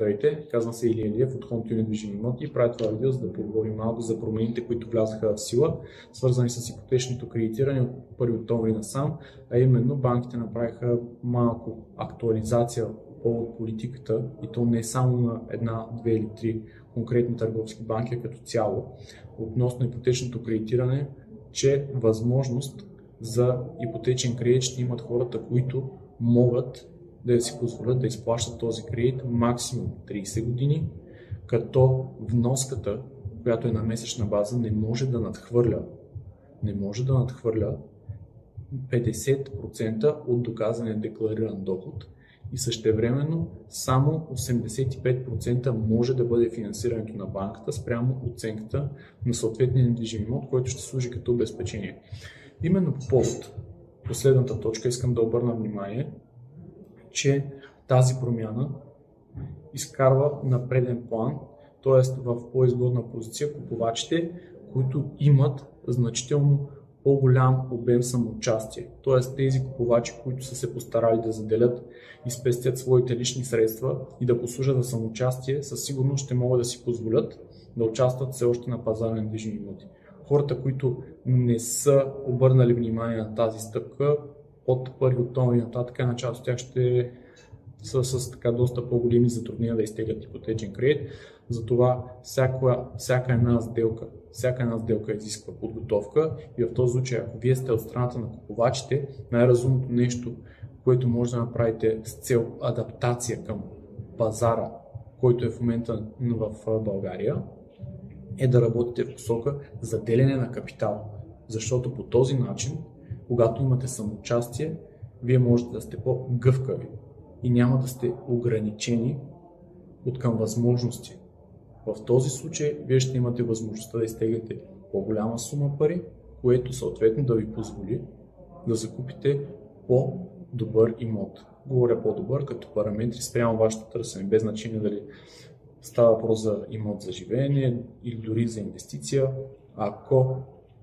Здравейте, казвам се Илия Илиев от Home недвижими имоти и правя това видео, за да поговорим малко за промените, които влязаха в сила, свързани с ипотечното кредитиране от 1 октомври насам, а именно банките направиха малко актуализация по политиката, и то не само на една, две или три конкретни търговски банки, а като цяло, относно ипотечното кредитиране, че възможност за ипотечен кредит ще имат хората, които могат да си позволят да изплащат този кредит максимум 30 години, като вноската, която е на месечна база, не може да надхвърля 50% от доказания деклариран доход и същевременно само 85% може да бъде финансирането на банката спрямо оценката на съответния недвижим имот, който ще служи като обезпечение. Именно по повод последната точка искам да обърна внимание, че тази промяна изкарва на преден план, т.е. в по-изгодна позиция купувачите, които имат значително по-голям обем самоучастие. Т.е. тези купувачи, които са се постарали да заделят и спестят своите лични средства и да послужат за самоучастие, със сигурност ще могат да си позволят да участват все още на пазара на недвижими имоти. Хората, които не са обърнали внимание на тази стъпка, от 1 октомври нататък, една част от тях ще са с така доста по-големи затруднения да изтеглят ипотечен кредит. Затова всяка една сделка изисква подготовка и в този случай, ако вие сте от страната на купувачите, най-разумното нещо, което може да направите с цел адаптация към пазара, който е в момента в България, е да работите в посока заделяне на капитал. Защото по този начин, когато имате самоучастие, вие можете да сте по-гъвкави и няма да сте ограничени от към възможности. В този случай вие ще имате възможността да изтеглите по-голяма сума пари, което съответно да ви позволи да закупите по-добър имот. Говоря по-добър като параметри спрямо вашето търсене, без значение дали става въпрос за имот за живеене или дори за инвестиция. Ако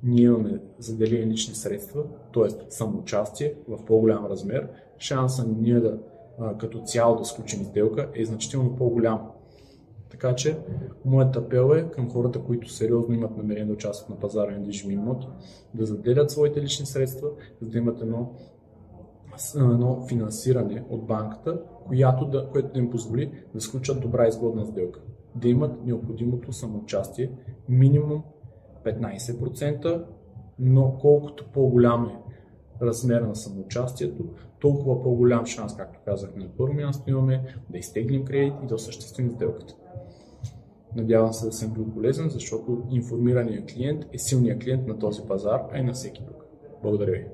ние имаме заделени лични средства, т.е. самоучастие в по-голям размер, шанса ние като цяло да сключим сделка е значително по-голям. Така че моят апел е към хората, които сериозно имат намерение да участват на пазара на недвижими имоти, да заделят своите лични средства, за да имат едно финансиране от банката, което да им позволи да сключат добра изгодна сделка. Да имат необходимото самоучастие, минимум 15%, но колкото по-голям е размера на самоучастието, толкова по-голям шанс, както казахме на първо място, имаме да изтеглим кредит и да осъществим сделката. Надявам се да съм бил полезен, защото информираният клиент е силният клиент на този пазар, а и на всеки друг. Благодаря ви.